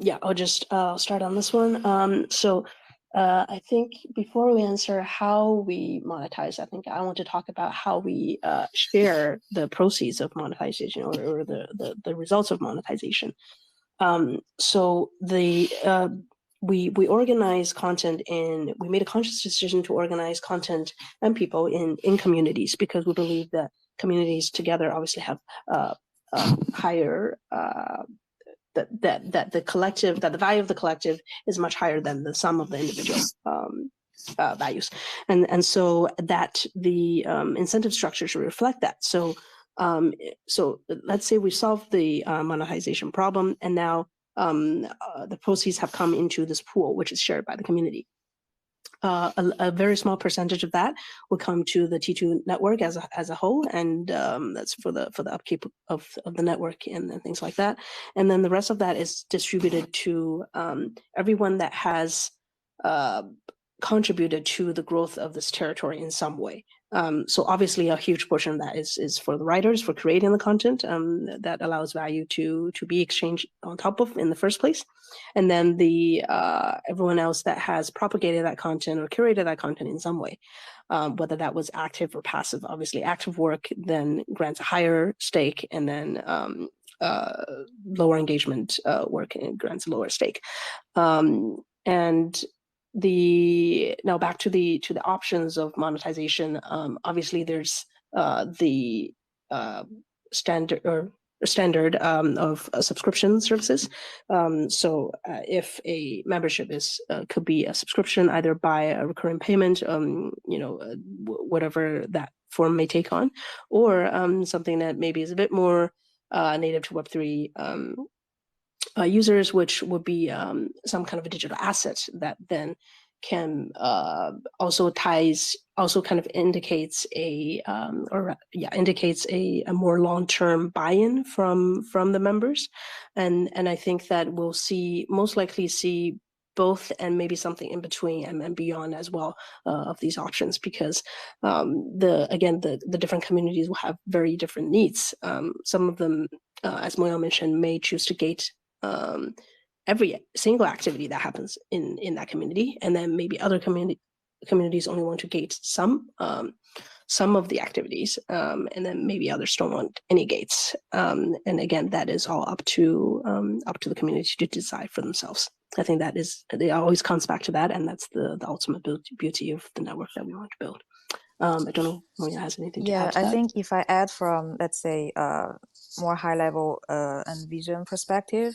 Yeah, I'll start on this one. I think before we answer how we monetize, I think I want to talk about how we share the proceeds of monetization or the results of monetization. We organize content we made a conscious decision to organize content and people in communities, because we believe that communities together obviously have higher that the value of the collective is much higher than the sum of the individual values, and so that the incentive structure should reflect that. So let's say we solved the monetization problem, and now the proceeds have come into this pool, which is shared by the community. A very small percentage of that will come to the T2 network as a whole, and that's for the upkeep of the network and things like that. And then the rest of that is distributed to everyone that has contributed to the growth of this territory in some way. So obviously a huge portion of that is for the writers, for creating the content that allows value to be exchanged on top of in the first place. And then the everyone else that has propagated that content or curated that content in some way, whether that was active or passive. Obviously active work then grants a higher stake, and then lower engagement work grants a lower stake. And now back to the options of monetization. Obviously there's the standard of subscription services. So if a membership could be a subscription either by a recurring payment, whatever that form may take on, or something that maybe is a bit more native to Web3 users, which would be some kind of a digital asset that then also kind of indicates indicates a more long-term buy-in from the members, and I think that we'll most likely see both and maybe something in between and beyond as well of these options, because the different communities will have very different needs. Some of them, as Moyo mentioned, may choose to gate every single activity that happens in that community, and then maybe other communities only want to gate some of the activities, and then maybe others don't want any gates. And again, that is all up to the community to decide for themselves. I think it always comes back to that, and that's the ultimate beauty of the network that we want to build. I don't know if Moya has anything to add to that. I think if I add from, let's say, more high level and vision perspective,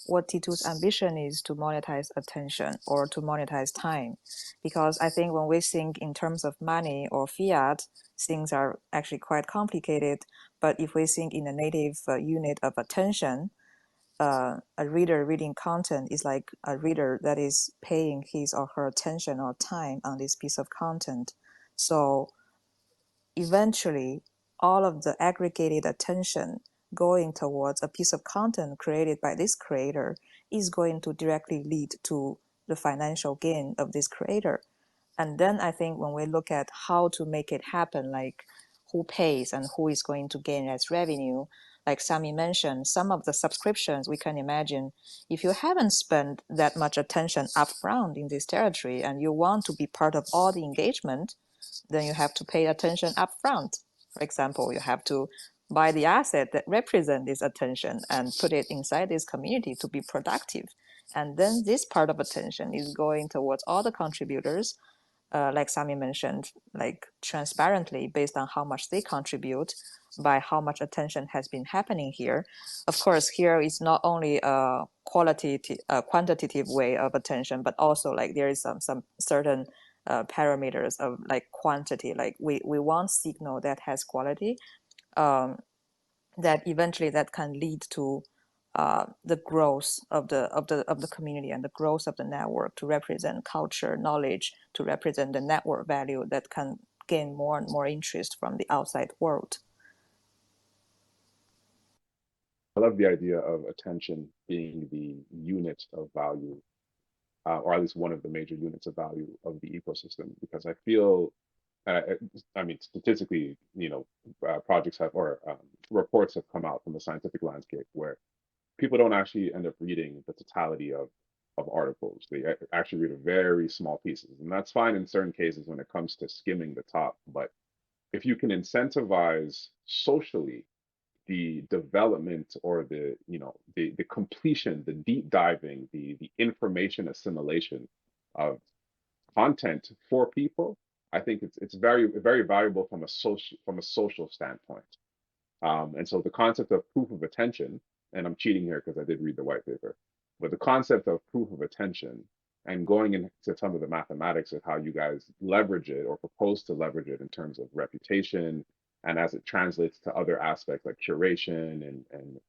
what T2's ambition is to monetize attention or to monetize time. Because I think when we think in terms of money or fiat, things are actually quite complicated. But if we think in a native unit of attention, a reader reading content is like a reader that is paying his or her attention or time on this piece of content. So eventually, all of the aggregated attention going towards a piece of content created by this creator is going to directly lead to the financial gain of this creator. And then I think when we look at how to make it happen, like who pays and who is going to gain as revenue, like Sami mentioned, some of the subscriptions we can imagine, if you haven't spent that much attention upfront in this territory and you want to be part of all the engagement, then you have to pay attention upfront. For example, you have to buy the asset that represent this attention and put it inside this community to be productive. And then this part of attention is going towards all the contributors, like Sami mentioned, like transparently based on how much they contribute by how much attention has been happening here. Of course, here is not only a quantitative way of attention, but also like there is some certain parameters of like quantity. Like we want signal that has quality, that eventually that can lead to the growth of the community and the growth of the network to represent culture, knowledge, to represent the network value that can gain more and more interest from the outside world. I love the idea of attention being the unit of value, or at least one of the major units of value of the ecosystem, because I feel, uh, I mean, statistically, projects have, or reports have come out from the scientific landscape where people don't actually end up reading the totality of articles. They actually read a very small pieces, and that's fine in certain cases when it comes to skimming the top. But if you can incentivize socially the development or the completion, the deep diving, the information assimilation of content for people, I think it's very valuable from a social standpoint. And so the concept of proof of attention, and I'm cheating here because I did read the white paper, but the concept of proof of attention and going into some of the mathematics of how you guys leverage it or propose to leverage it in terms of reputation and as it translates to other aspects like curation and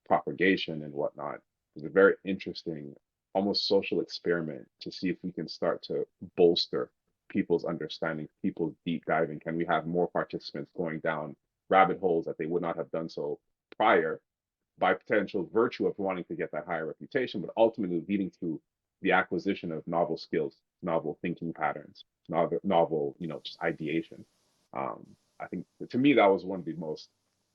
propagation and whatnot is a very interesting, almost social experiment to see if we can start to bolster people's understanding, people's deep diving. Can we have more participants going down rabbit holes that they would not have done so prior by potential virtue of wanting to get that higher reputation, but ultimately leading to the acquisition of novel skills, novel thinking patterns, novel just ideation. I think to me that was one of the most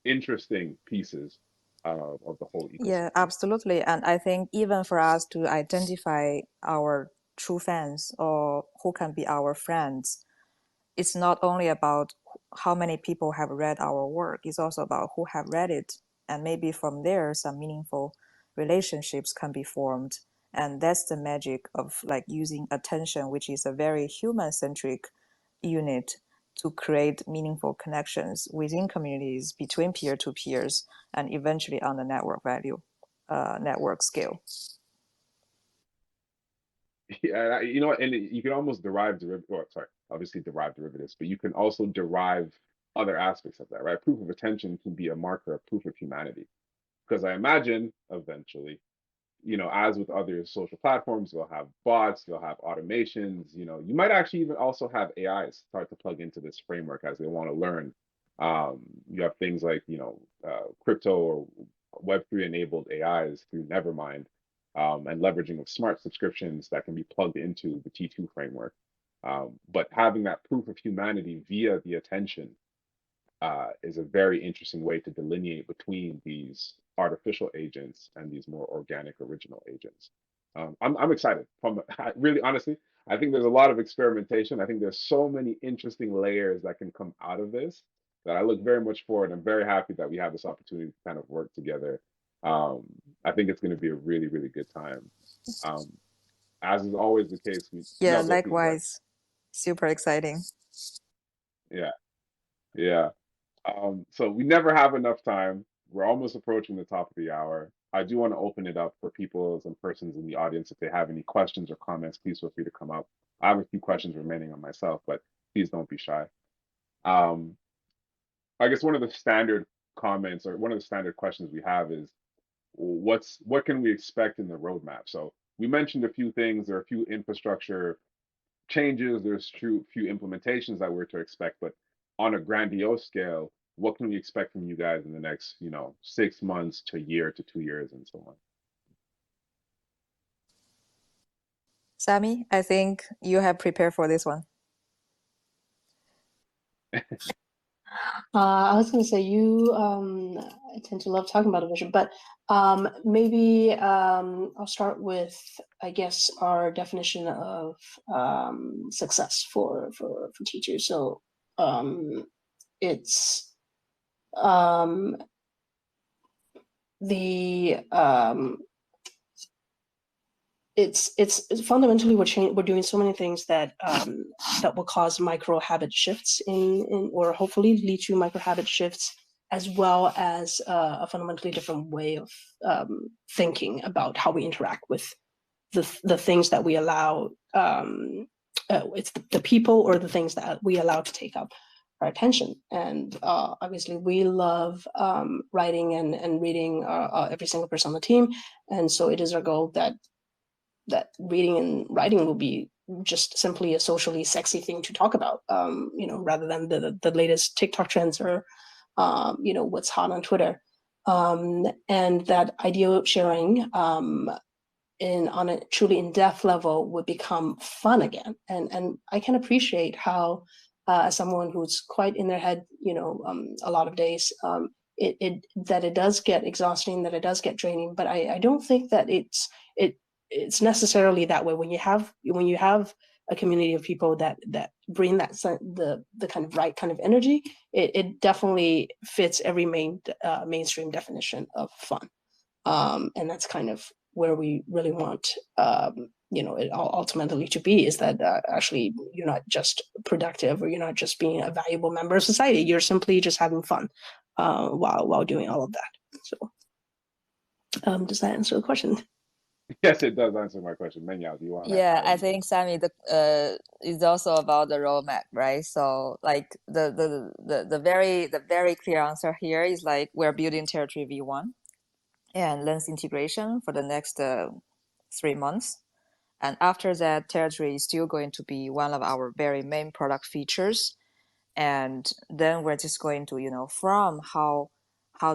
interesting pieces of the whole ecosystem. Yeah, absolutely. And I think even for us to identify our true fans or who can be our friends, it's not only about how many people have read our work, it's also about who have read it. And maybe from there, some meaningful relationships can be formed. And that's the magic of like using attention, which is a very human-centric unit, to create meaningful connections within communities, between peer-to-peers, and eventually on the network value, network scale. Yeah, and you can almost derive obviously derive derivatives, but you can also derive other aspects of that, right? Proof of attention can be a marker of proof of humanity, because I imagine eventually as with other social platforms, you'll have bots, you'll have automations, you might actually even also have AIs start to plug into this framework as they want to learn. You have things like, crypto or Web3 enabled AIs through Nevermind, and leveraging of smart subscriptions that can be plugged into the T2 framework. But having that proof of humanity via the attention is a very interesting way to delineate between these artificial agents and these more organic original agents. I'm excited. Really, honestly, I think there's a lot of experimentation. I think there's so many interesting layers that can come out of this that I look very much forward. I'm very happy that we have this opportunity to kind of work together. Um, I think it's going to be a really, really good time. Um, as is always the case, Yeah, no, go please, go ahead. likewise. Super exciting. Yeah, yeah. So we never have enough time. We're almost approaching the top of the hour. I do want to open it up for people and persons in the audience. If they have any questions or comments, please feel free to come up. I have a few questions remaining on myself, but please don't be shy. Um, I guess one of the standard comments or one of the standard questions we have is what can we expect in the roadmap? So we mentioned a few things. There are a few infrastructure changes, there's few implementations that we're to expect, but on a grandiose scale, what can we expect from you guys in the next, 6 months to a year to 2 years and so Sammy, I think you have prepared for this one. on? I was going to say you tend to love talking about a vision, but maybe I'll start with, I guess, our definition of success for teachers. So it's the it's fundamentally we're doing so many things that that will cause micro habit shifts in or hopefully lead to micro habit shifts, as well as a fundamentally different way of thinking about how we interact with the things that we allow. It's the people or the things that we allow to take up our attention. And obviously, we love writing and reading every single person on the team, and so it is our goal that reading and writing will be just simply a socially sexy thing to talk about, rather than the latest TikTok trends or, what's hot on Twitter. And that idea sharing on a truly in-depth level would become fun again. And I can appreciate how, as someone who's quite in their head, a lot of days, it does get exhausting, that it does get draining, but I don't think that it's necessarily that way when you have a community of people that bring that the kind of right kind of energy. It definitely fits every mainstream definition of fun, and that's kind of where we really want it ultimately to be, is that actually you're not just productive, or you're not just being a valuable member of society, you're simply just having fun while doing all of that. So does that answer the question? Yes, it does answer my question. Menyao, do you want to Yeah, add I anything? think Sammy, the is also about the roadmap, right? So like the very clear answer here is like we're building territory V1 and lens integration for the next 3 months. And after that, territory is still going to be one of our very main product features. And then we're just going to, from how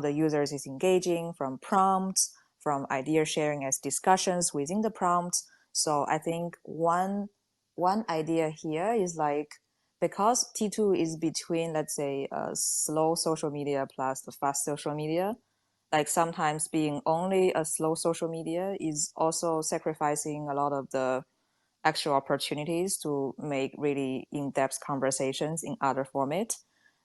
the users is engaging, from prompts, from idea sharing as discussions within the prompts. So I think one idea here is like, because T2 is between, let's say, slow social media plus the fast social media, like sometimes being only a slow social media is also sacrificing a lot of the actual opportunities to make really in-depth conversations in other formats.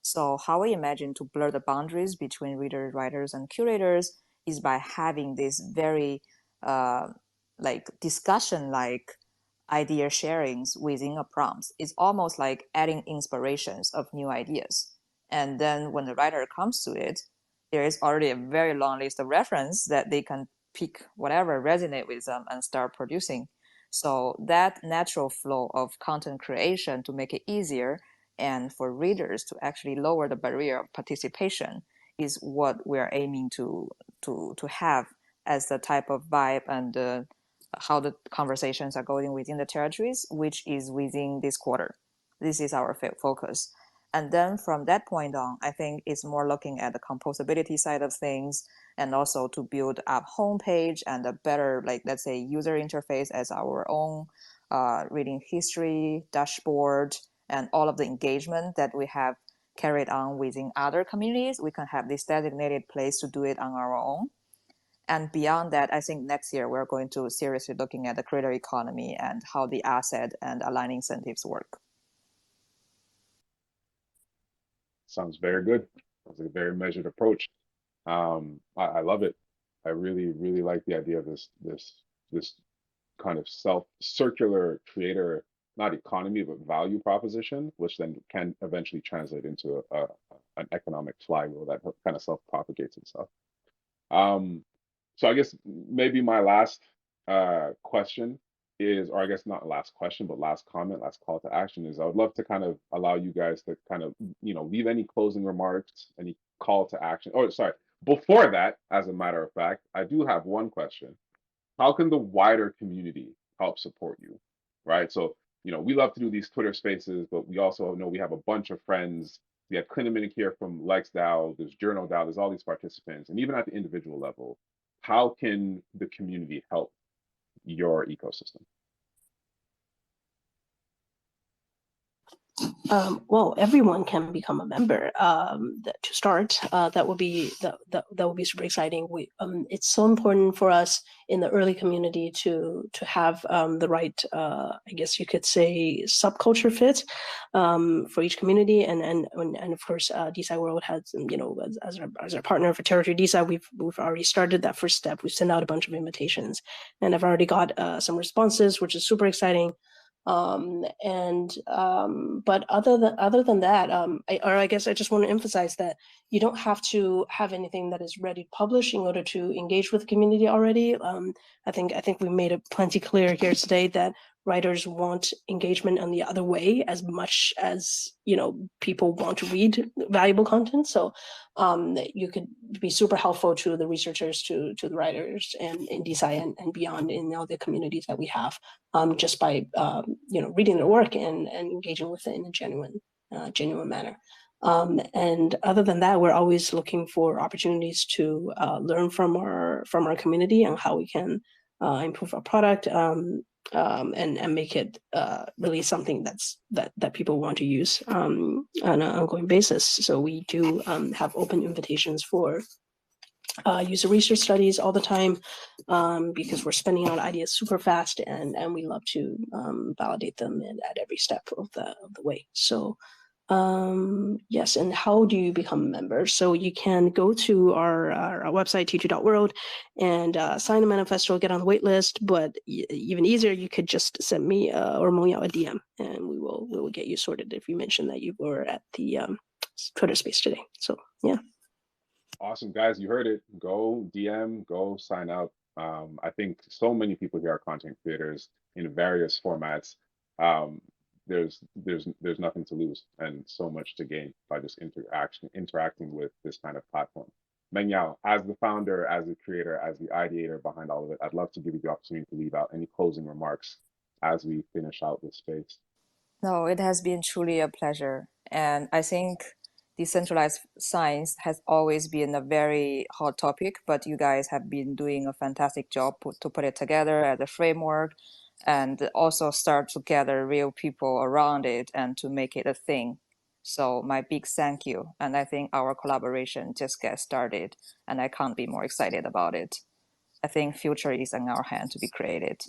So how we imagine to blur the boundaries between readers, writers, and curators is by having this very like discussion-like idea sharings within a prompt. It's almost like adding inspirations of new ideas. And then when the writer comes to it, there is already a very long list of reference that they can pick whatever resonate with them and start producing. So that natural flow of content creation to make it easier and for readers to actually lower the barrier of participation is what we're aiming to have as the type of vibe and how the conversations are going within the territories, which is within this quarter. This is our focus. And then from that point on, I think it's more looking at the composability side of things, and also to build up homepage and a better, like, let's say, user interface as our own reading history dashboard, and all of the engagement that we have carried on within other communities. We can have this designated place to do it on our own. And beyond that, I think next year we're going to seriously looking at the creator economy and how the asset and align incentives work. Sounds very good. Sounds like a very measured approach. I love it. I really, really like the idea of this kind of self-circular creator, not economy, but value proposition, which then can eventually translate into an economic flywheel that kind of self-propagates itself. Um, so I guess maybe my last question is, or I guess not last question, but last comment, last call to action is I would love to kind of allow you guys to kind of, leave any closing remarks, any call to action. Oh, sorry. Before that, as a matter of fact, I do have one question. How can the wider community help support you? Right. So, we love to do these Twitter spaces, but we also know we have a bunch of friends. We have Klineman here from LexDAO, there's Journal DAO, there's all these participants. And even at the individual level, how can the community help your ecosystem? Well, everyone can become a member. To start, that would be super exciting. It's so important for us in the early community to have the right, I guess you could say, subculture fit for each community, and of course, DeSci World has, as our partner for Territory DeSci, we've already started that first step. We've sent out a bunch of invitations, and I've already got some responses, which is super exciting. But other than that, I guess I just want to emphasize that you don't have to have anything that is ready to publish in order to engage with the community already. I think we made it plenty clear here today that writers want engagement on the other way as much as people want to read valuable content. So you could be super helpful to the researchers, to the writers, and in DeSci and beyond in all the communities that we have, just by reading their work and engaging with it in a genuine manner. And other than that, we're always looking for opportunities to learn from our community and how we can improve our product, and make it really something that people want to use on an ongoing basis. So we do have open invitations for user research studies all the time, because we're spinning out ideas super fast, and we love to validate them at every step of the way. So yes, and how do you become a member? So you can go to our website, t2.world, and sign a manifesto, get on the wait list. But even easier, you could just send me or Moyao a DM, and we will get you sorted if you mention that you were at the Twitter space today. So yeah. Awesome, guys. You heard it. Go DM, go sign up. I think so many people here are content creators in various formats. There's nothing to lose and so much to gain by just interacting with this kind of platform. Meng Yao, as the founder, as the creator, as the ideator behind all of it, I'd love to give you the opportunity to leave out any closing remarks as we finish out this space. No, it has been truly a pleasure. And I think decentralized science has always been a very hot topic, but you guys have been doing a fantastic job to put it together as a framework, and also start to gather real people around it and to make it a thing. So my big thank you. And I think our collaboration just gets started, and I can't be more excited about it. I think future is in our hand to be created.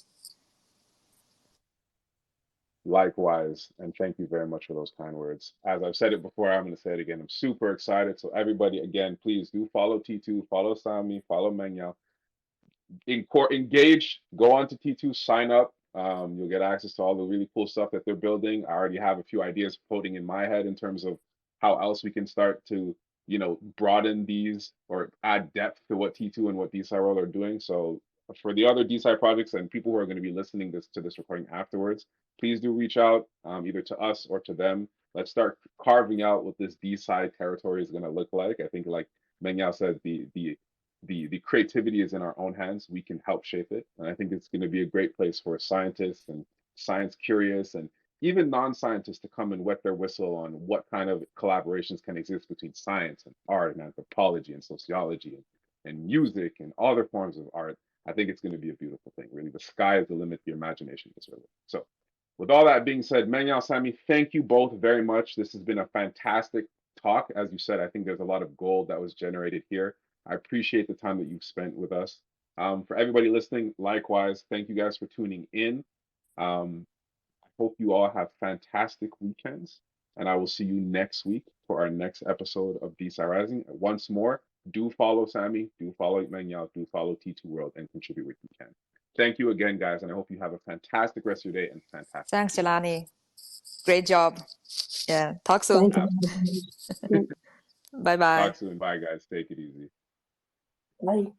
Likewise, and thank you very much for those kind words. As I've said it before, I'm going to say it again. I'm super excited. So everybody, again, please do follow T2, follow Sami, follow Meng Yao. Engage, go on to T2, sign up. You'll get access to all the really cool stuff that they're building. I already have a few ideas floating in my head in terms of how else we can start to, broaden these or add depth to what T2 and what DeSci World are doing. So for the other DeSci projects and people who are going to be listening to this recording afterwards, please do reach out either to us or to them. Let's start carving out what this DeSci territory is going to look like. I think, like Meng Yao said, the the creativity is in our own hands. We can help shape it. And I think it's going to be a great place for scientists and science curious and even non-scientists to come and wet their whistle on what kind of collaborations can exist between science and art and anthropology and sociology and music and other forms of art. I think it's going to be a beautiful thing. Really, the sky is the limit. The imagination is really. So with all that being said, Mengyal, Sammy, thank you both very much. This has been a fantastic talk. As you said, I think there's a lot of gold that was generated here. I appreciate the time that you've spent with us. For everybody listening, likewise, thank you guys for tuning in. I hope you all have fantastic weekends, and I will see you next week for our next episode of DeSci Rising. Once more, do follow Sammy, do follow Mengyal, do follow T2 World, and contribute what you can. Thank you again, guys, and I hope you have a fantastic rest of your day and fantastic. Thanks, Jelani. Great job. Yeah. Talk soon. Thank you. Bye bye. Talk soon. Bye, guys. Take it easy. Bye.